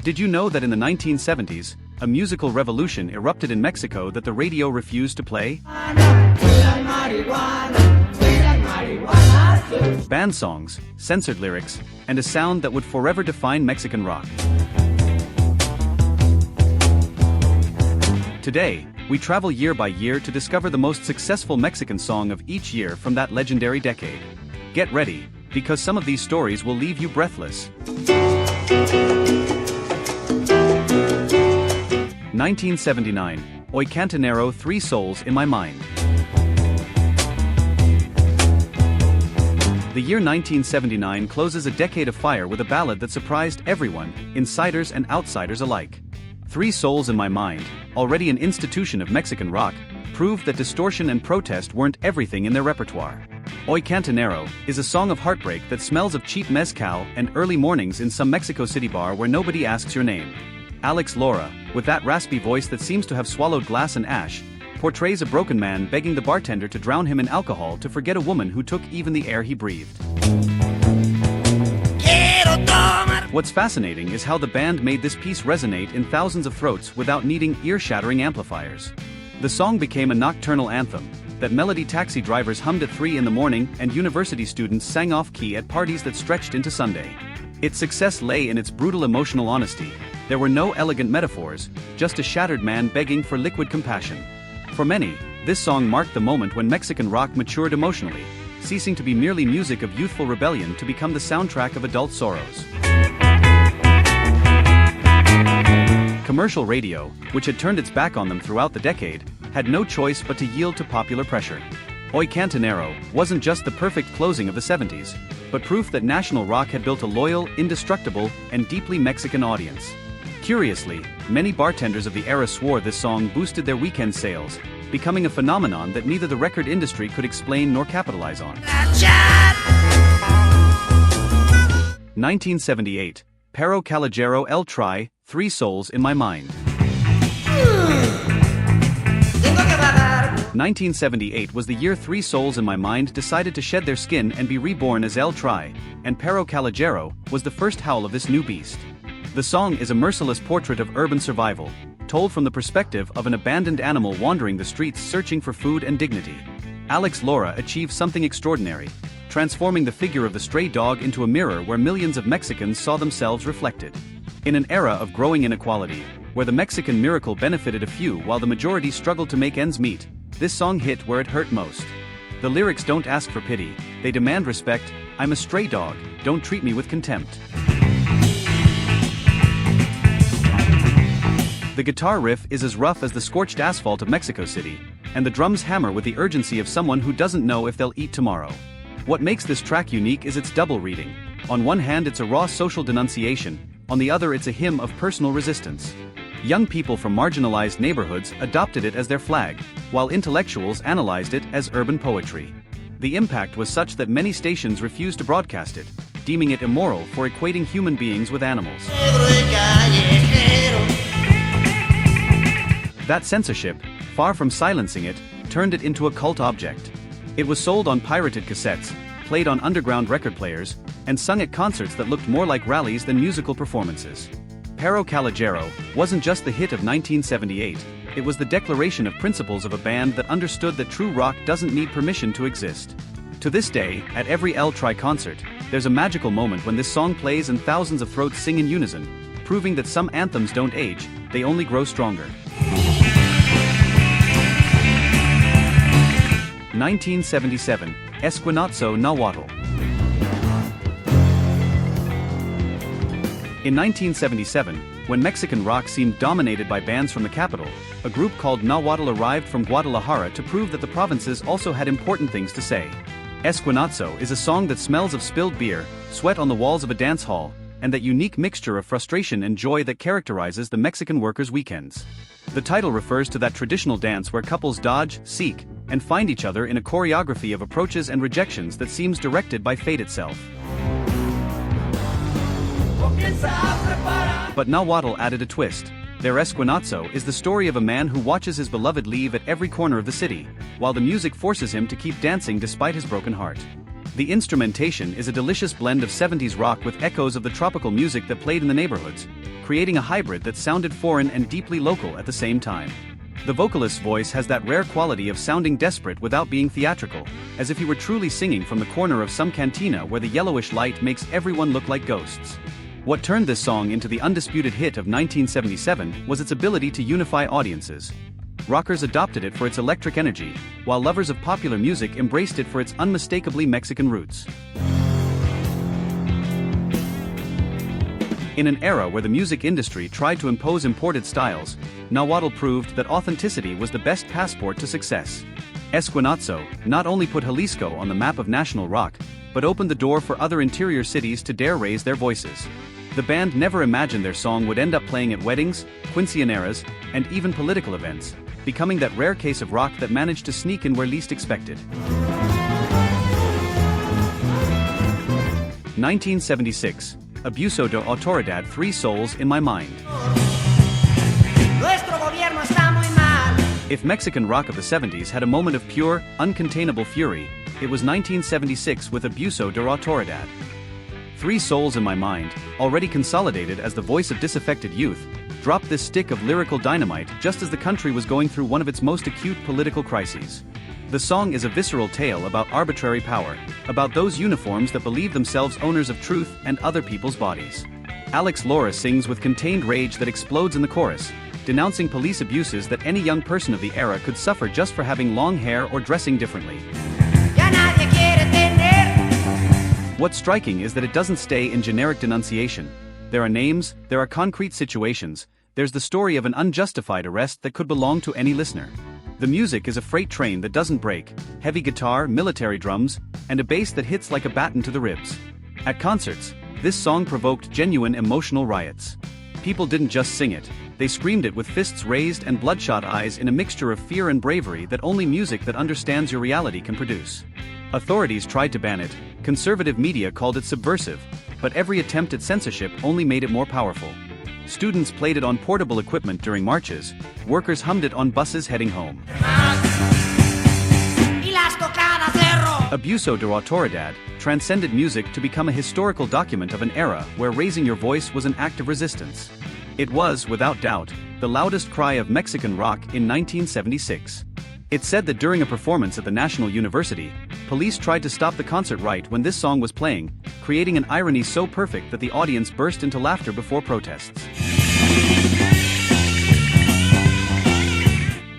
Did you know that in the 1970s, a musical revolution erupted in Mexico that the radio refused to play? Banned songs, censored lyrics, and a sound that would forever define Mexican rock. Today, we travel year by year to discover the most successful Mexican song of each year from that legendary decade. Get ready, because some of these stories will leave you breathless. 1979, Hoy Cantonero, Three Souls in My Mind. The year 1979 closes a decade of fire with a ballad that surprised everyone, insiders and outsiders alike. Three Souls in My Mind, already an institution of Mexican rock, proved that distortion and protest weren't everything in their repertoire. Hoy Cantonero is a song of heartbreak that smells of cheap mezcal and early mornings in some Mexico City bar where nobody asks your name. Alex Lora, with that raspy voice that seems to have swallowed glass and ash, portrays a broken man begging the bartender to drown him in alcohol to forget a woman who took even the air he breathed. What's fascinating is how the band made this piece resonate in thousands of throats without needing ear-shattering amplifiers. The song became a nocturnal anthem that melody taxi drivers hummed at 3 in the morning and university students sang off-key at parties that stretched into Sunday. Its success lay in its brutal emotional honesty. There were no elegant metaphors, just a shattered man begging for liquid compassion. For many, this song marked the moment when Mexican rock matured emotionally, ceasing to be merely music of youthful rebellion to become the soundtrack of adult sorrows. Commercial radio, which had turned its back on them throughout the decade, had no choice but to yield to popular pressure. Hoy Cantonero wasn't just the perfect closing of the 70s, but proof that national rock had built a loyal, indestructible, and deeply Mexican audience. Curiously, many bartenders of the era swore this song boosted their weekend sales, becoming a phenomenon that neither the record industry could explain nor capitalize on. 1978, Pero Calogero El Tri, Three Souls in My Mind. 1978 was the year Three Souls in My Mind decided to shed their skin and be reborn as El Tri, and Pero Calogero was the first howl of this new beast. The song is a merciless portrait of urban survival, told from the perspective of an abandoned animal wandering the streets searching for food and dignity. Alex Lora achieved something extraordinary, transforming the figure of the stray dog into a mirror where millions of Mexicans saw themselves reflected. In an era of growing inequality, where the Mexican miracle benefited a few while the majority struggled to make ends meet, this song hit where it hurt most. The lyrics don't ask for pity, they demand respect. I'm a stray dog, don't treat me with contempt. The guitar riff is as rough as the scorched asphalt of Mexico City, and the drums hammer with the urgency of someone who doesn't know if they'll eat tomorrow. What makes this track unique is its double reading. On one hand it's a raw social denunciation, on the other it's a hymn of personal resistance. Young people from marginalized neighborhoods adopted it as their flag, while intellectuals analyzed it as urban poetry. The impact was such that many stations refused to broadcast it, deeming it immoral for equating human beings with animals. That censorship, far from silencing it, turned it into a cult object. It was sold on pirated cassettes, played on underground record players, and sung at concerts that looked more like rallies than musical performances. Pero Calogero wasn't just the hit of 1978, it was the declaration of principles of a band that understood that true rock doesn't need permission to exist. To this day, at every El Tri concert, there's a magical moment when this song plays and thousands of throats sing in unison, proving that some anthems don't age, they only grow stronger. 1977, Esquinazo Nahuatl. In 1977, when Mexican rock seemed dominated by bands from the capital, a group called Nahuatl arrived from Guadalajara to prove that the provinces also had important things to say. Esquinazo is a song that smells of spilled beer, sweat on the walls of a dance hall, and that unique mixture of frustration and joy that characterizes the Mexican workers' weekends. The title refers to that traditional dance where couples dodge, seek, and find each other in a choreography of approaches and rejections that seems directed by fate itself. But Nahuatl added a twist. Their Esquinazo is the story of a man who watches his beloved leave at every corner of the city, while the music forces him to keep dancing despite his broken heart. The instrumentation is a delicious blend of 70s rock with echoes of the tropical music that played in the neighborhoods, creating a hybrid that sounded foreign and deeply local at the same time. The vocalist's voice has that rare quality of sounding desperate without being theatrical, as if he were truly singing from the corner of some cantina where the yellowish light makes everyone look like ghosts. What turned this song into the undisputed hit of 1977 was its ability to unify audiences. Rockers adopted it for its electric energy, while lovers of popular music embraced it for its unmistakably Mexican roots. In an era where the music industry tried to impose imported styles, Nahuatl proved that authenticity was the best passport to success. Esquinazo not only put Jalisco on the map of national rock, but opened the door for other interior cities to dare raise their voices. The band never imagined their song would end up playing at weddings, quinceañeras, and even political events, becoming that rare case of rock that managed to sneak in where least expected. 1976. Abuso de Autoridad, 3 Souls in My Mind. If Mexican rock of the 70s had a moment of pure, uncontainable fury, it was 1976 with Abuso de Autoridad. 3 Souls in My Mind, already consolidated as the voice of disaffected youth, dropped this stick of lyrical dynamite just as the country was going through one of its most acute political crises. The song is a visceral tale about arbitrary power, about those uniforms that believe themselves owners of truth and other people's bodies. Alex Lora sings with contained rage that explodes in the chorus, denouncing police abuses that any young person of the era could suffer just for having long hair or dressing differently. What's striking is that it doesn't stay in generic denunciation. There are names, there are concrete situations, there's the story of an unjustified arrest that could belong to any listener. The music is a freight train that doesn't break, heavy guitar, military drums, and a bass that hits like a baton to the ribs. At concerts, this song provoked genuine emotional riots. People didn't just sing it, they screamed it with fists raised and bloodshot eyes in a mixture of fear and bravery that only music that understands your reality can produce. Authorities tried to ban it, conservative media called it subversive, but every attempt at censorship only made it more powerful. Students played it on portable equipment during marches, workers hummed it on buses heading home. Abuso de Autoridad transcended music to become a historical document of an era where raising your voice was an act of resistance. It was, without doubt, the loudest cry of Mexican rock in 1976. It's said that during a performance at the National University, police tried to stop the concert right when this song was playing, creating an irony so perfect that the audience burst into laughter before protests.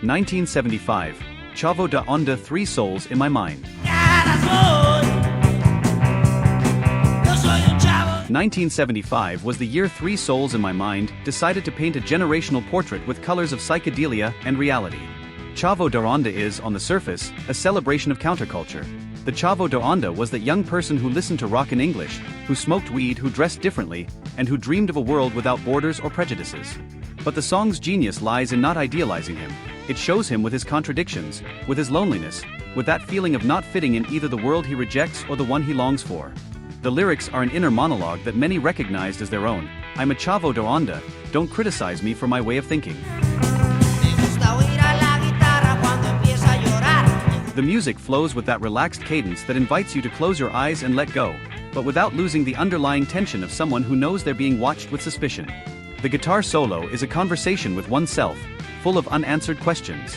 1975. Chavo da Onda, 3 Souls in My Mind. 1975 was the year 3 Souls in My Mind decided to paint a generational portrait with colors of psychedelia and reality. Chavo da Onda is, on the surface, a celebration of counterculture. The Chavo da Onda was that young person who listened to rock in English, who smoked weed, who dressed differently, and who dreamed of a world without borders or prejudices. But the song's genius lies in not idealizing him. It shows him with his contradictions, with his loneliness, with that feeling of not fitting in either the world he rejects or the one he longs for. The lyrics are an inner monologue that many recognized as their own. I'm a Chavo da Onda, don't criticize me for my way of thinking. The music flows with that relaxed cadence that invites you to close your eyes and let go, but without losing the underlying tension of someone who knows they're being watched with suspicion. The guitar solo is a conversation with oneself, full of unanswered questions.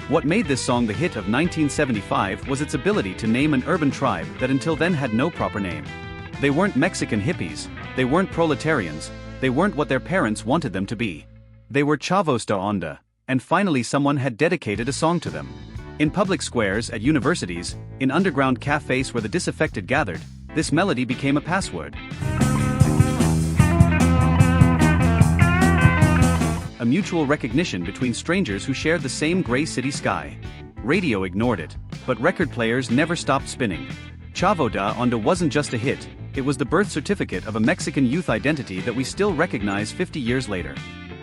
What made this song the hit of 1975 was its ability to name an urban tribe that until then had no proper name. They weren't Mexican hippies, they weren't proletarians, they weren't what their parents wanted them to be. They were Chavos da Onda, and finally someone had dedicated a song to them. In public squares, at universities, in underground cafes where the disaffected gathered, this melody became a password. A mutual recognition between strangers who shared the same gray city sky. Radio ignored it, but record players never stopped spinning. Chavo da Onda wasn't just a hit, it was the birth certificate of a Mexican youth identity that we still recognize 50 years later.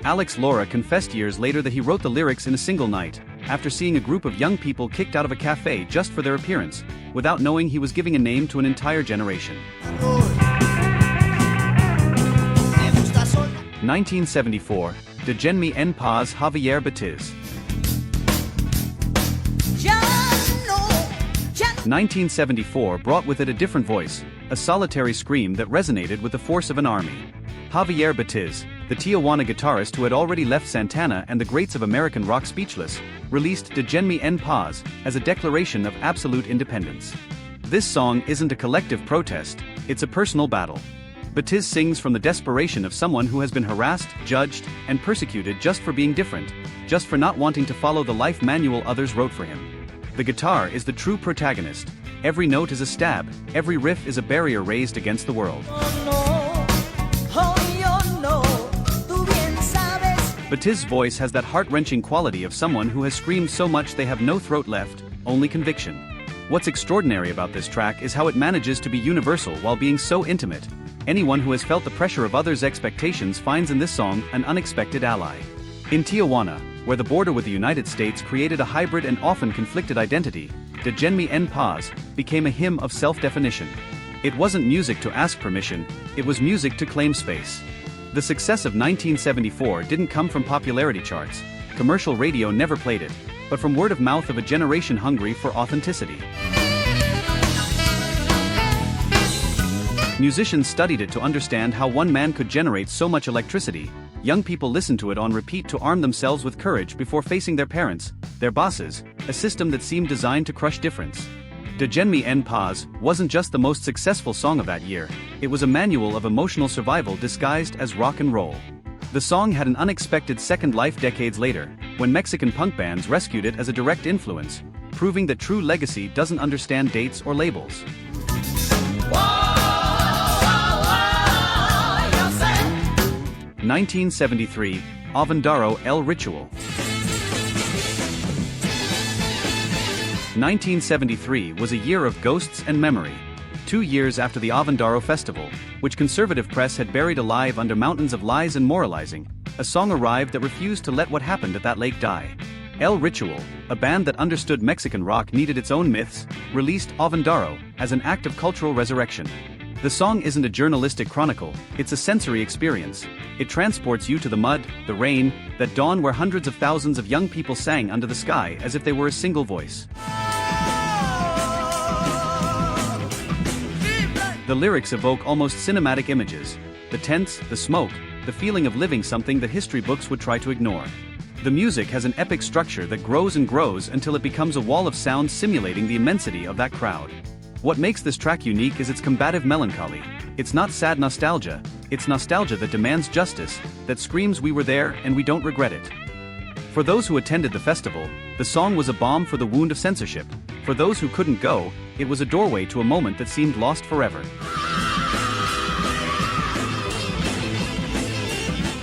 Alex Lora confessed years later that he wrote the lyrics in a single night, after seeing a group of young people kicked out of a cafe just for their appearance, without knowing he was giving a name to an entire generation. 1974, Déjenme en paz, Javier Batiz. 1974 brought with it a different voice, a solitary scream that resonated with the force of an army. Javier Batiz, the Tijuana guitarist who had already left Santana and the greats of American rock speechless, released Déjenme en Paz as a declaration of absolute independence. This song isn't a collective protest, it's a personal battle. Batiz sings from the desperation of someone who has been harassed, judged, and persecuted just for being different, just for not wanting to follow the life manual others wrote for him. The guitar is the true protagonist. Every note is a stab, every riff is a barrier raised against the world. Batiz's voice has that heart-wrenching quality of someone who has screamed so much they have no throat left, only conviction. What's extraordinary about this track is how it manages to be universal while being so intimate. Anyone who has felt the pressure of others' expectations finds in this song an unexpected ally. In Tijuana, where the border with the United States created a hybrid and often conflicted identity, Déjenme en Paz became a hymn of self-definition. It wasn't music to ask permission, it was music to claim space. The success of 1974 didn't come from popularity charts, commercial radio never played it, but from word of mouth of a generation hungry for authenticity. Musicians studied it to understand how one man could generate so much electricity. Young people listened to it on repeat to arm themselves with courage before facing their parents, their bosses, a system that seemed designed to crush difference. Déjenme en Paz wasn't just the most successful song of that year, it was a manual of emotional survival disguised as rock and roll. The song had an unexpected second life decades later, when Mexican punk bands rescued it as a direct influence, proving that true legacy doesn't understand dates or labels. 1973, Avendaro El Ritual. 1973 was a year of ghosts and memory. 2 years after the Avendaro Festival, which conservative press had buried alive under mountains of lies and moralizing, a song arrived that refused to let what happened at that lake die. El Ritual, a band that understood Mexican rock needed its own myths, released Avendaro as an act of cultural resurrection. The song isn't a journalistic chronicle, it's a sensory experience. It transports you to the mud, the rain, that dawn where hundreds of thousands of young people sang under the sky as if they were a single voice. The lyrics evoke almost cinematic images. The tents, the smoke, the feeling of living something that history books would try to ignore. The music has an epic structure that grows and grows until it becomes a wall of sound simulating the immensity of that crowd. What makes this track unique is its combative melancholy. It's not sad nostalgia, it's nostalgia that demands justice, that screams we were there and we don't regret it. For those who attended the festival, the song was a balm for the wound of censorship. For those who couldn't go, it was a doorway to a moment that seemed lost forever.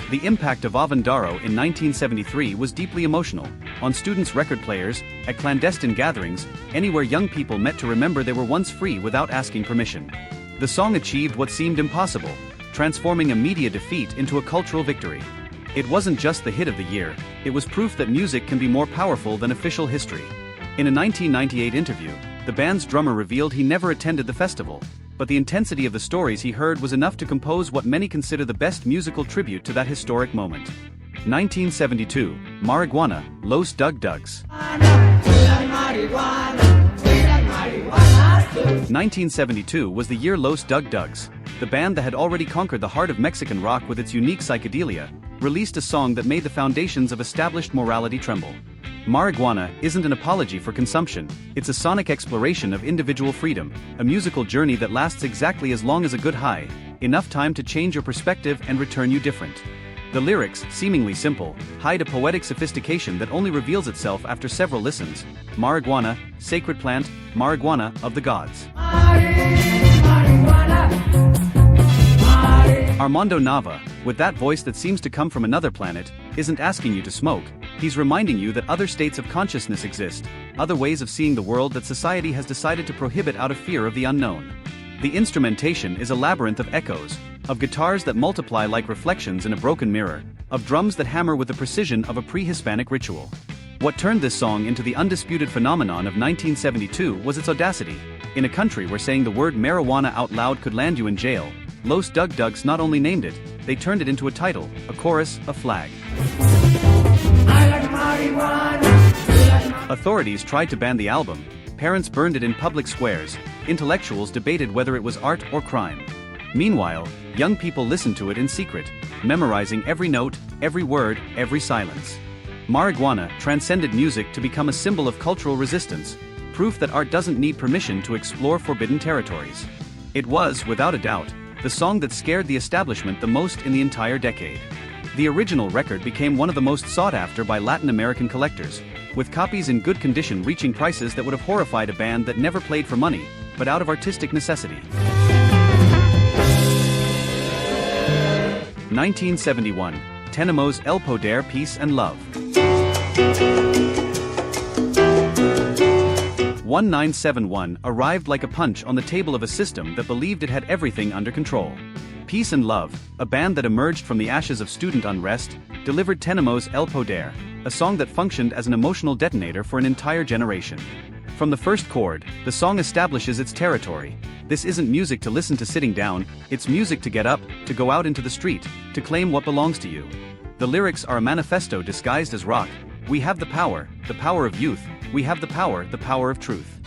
The impact of Avendaro in 1973 was deeply emotional, on students' record players, at clandestine gatherings, anywhere young people met to remember they were once free without asking permission. The song achieved what seemed impossible, transforming a media defeat into a cultural victory. It wasn't just the hit of the year, it was proof that music can be more powerful than official history. In a 1998 interview, the band's drummer revealed he never attended the festival, but the intensity of the stories he heard was enough to compose what many consider the best musical tribute to that historic moment. 1972, Marijuana, Los Dug Dugs. 1972 was the year Los Dug Dugs, the band that had already conquered the heart of Mexican rock with its unique psychedelia, released a song that made the foundations of established morality tremble. Marijuana isn't an apology for consumption, it's a sonic exploration of individual freedom, a musical journey that lasts exactly as long as a good high, enough time to change your perspective and return you different. The lyrics, seemingly simple, hide a poetic sophistication that only reveals itself after several listens. Marijuana, sacred plant, marijuana of the gods. Armando Nava, with that voice that seems to come from another planet, isn't asking you to smoke, he's reminding you that other states of consciousness exist, other ways of seeing the world that society has decided to prohibit out of fear of the unknown. The instrumentation is a labyrinth of echoes, of guitars that multiply like reflections in a broken mirror, of drums that hammer with the precision of a pre-Hispanic ritual. What turned this song into the undisputed phenomenon of 1972 was its audacity. In a country where saying the word marijuana out loud could land you in jail, Los Dug Dugs not only named it, they turned it into a title, a chorus, a flag. Authorities tried to ban the album, Parents burned it in public squares, intellectuals debated whether it was art or crime. Meanwhile, young people listened to it in secret, memorizing every note, every word, every silence. Marijuana transcended music to become a symbol of cultural resistance, proof that art doesn't need permission to explore forbidden territories. It was, without a doubt, the song that scared the establishment the most in the entire decade. The original record became one of the most sought after by Latin American collectors, with copies in good condition reaching prices that would have horrified a band that never played for money, but out of artistic necessity. 1971, Tenemos el Poder, Peace and Love. 1971 arrived like a punch on the table of a system that believed it had everything under control. Peace and Love, a band that emerged from the ashes of student unrest, delivered Tenemos el Poder, a song that functioned as an emotional detonator for an entire generation. From the first chord, the song establishes its territory. This isn't music to listen to sitting down, it's music to get up, to go out into the street, to claim what belongs to you. The lyrics are a manifesto disguised as rock. We have the power of youth, we have the power of truth.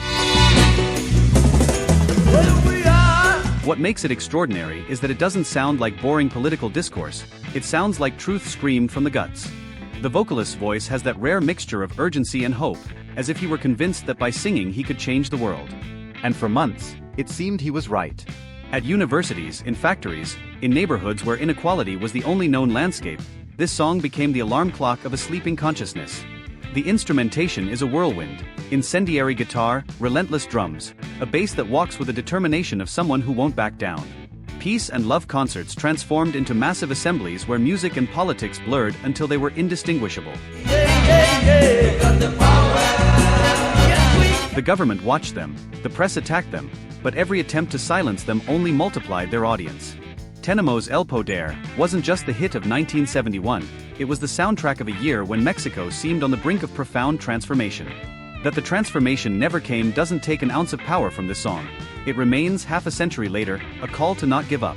What makes it extraordinary is that it doesn't sound like boring political discourse, it sounds like truth screamed from the guts. The vocalist's voice has that rare mixture of urgency and hope, as if he were convinced that by singing he could change the world. And for months, it seemed he was right. At universities, in factories, in neighborhoods where inequality was the only known landscape, this song became the alarm clock of a sleeping consciousness. The instrumentation is a whirlwind, incendiary guitar, relentless drums, a bass that walks with the determination of someone who won't back down. Peace and Love concerts transformed into massive assemblies where music and politics blurred until they were indistinguishable. The government watched them, the press attacked them, but every attempt to silence them only multiplied their audience. Tenemos el Poder wasn't just the hit of 1971, it was the soundtrack of a year when Mexico seemed on the brink of profound transformation. That the transformation never came doesn't take an ounce of power from this song. It remains, half a century later, a call to not give up.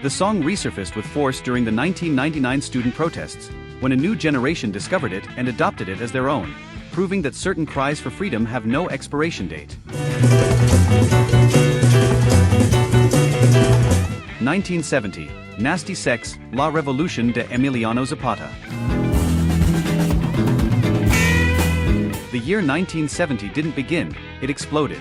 The song resurfaced with force during the 1999 student protests, when a new generation discovered it and adopted it as their own, proving that certain cries for freedom have no expiration date. 1970, Nasty Sex, La Revolución de Emiliano Zapata. The year 1970 didn't begin, it exploded.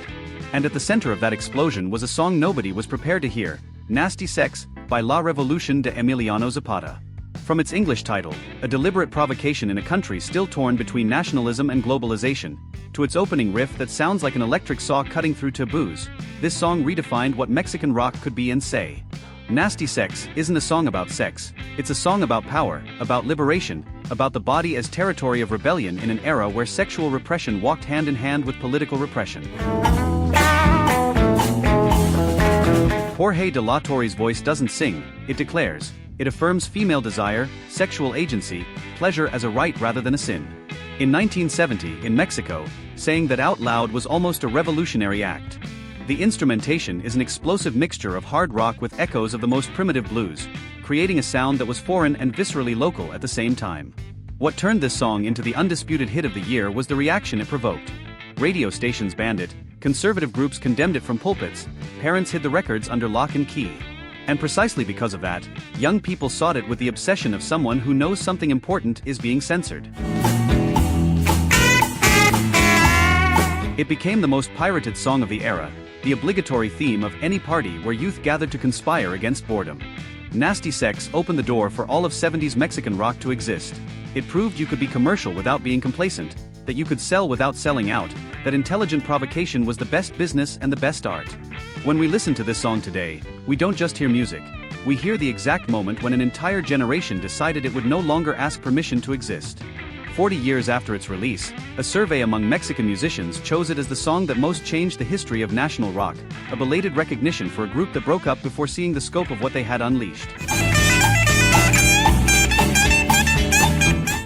And at the center of that explosion was a song nobody was prepared to hear, Nasty Sex, by La Revolución de Emiliano Zapata. From its English title, a deliberate provocation in a country still torn between nationalism and globalization, to its opening riff that sounds like an electric saw cutting through taboos, this song redefined what Mexican rock could be and say. Nasty Sex isn't a song about sex, it's a song about power, about liberation, about the body as territory of rebellion in an era where sexual repression walked hand in hand with political repression. Jorge de la Torre's voice doesn't sing, it declares. It affirms female desire, sexual agency, pleasure as a right rather than a sin. In 1970, in Mexico, saying that out loud was almost a revolutionary act. The instrumentation is an explosive mixture of hard rock with echoes of the most primitive blues, creating a sound that was foreign and viscerally local at the same time. What turned this song into the undisputed hit of the year was the reaction it provoked. Radio stations banned it, conservative groups condemned it from pulpits, parents hid the records under lock and key. And precisely because of that, young people sought it with the obsession of someone who knows something important is being censored. It became the most pirated song of the era, the obligatory theme of any party where youth gathered to conspire against boredom. Nasty Sex opened the door for all of 70s Mexican rock to exist. It proved you could be commercial without being complacent, that you could sell without selling out, that intelligent provocation was the best business and the best art. When we listen to this song today, we don't just hear music, we hear the exact moment when an entire generation decided it would no longer ask permission to exist. 40 years after its release, a survey among Mexican musicians chose it as the song that most changed the history of national rock, a belated recognition for a group that broke up before seeing the scope of what they had unleashed.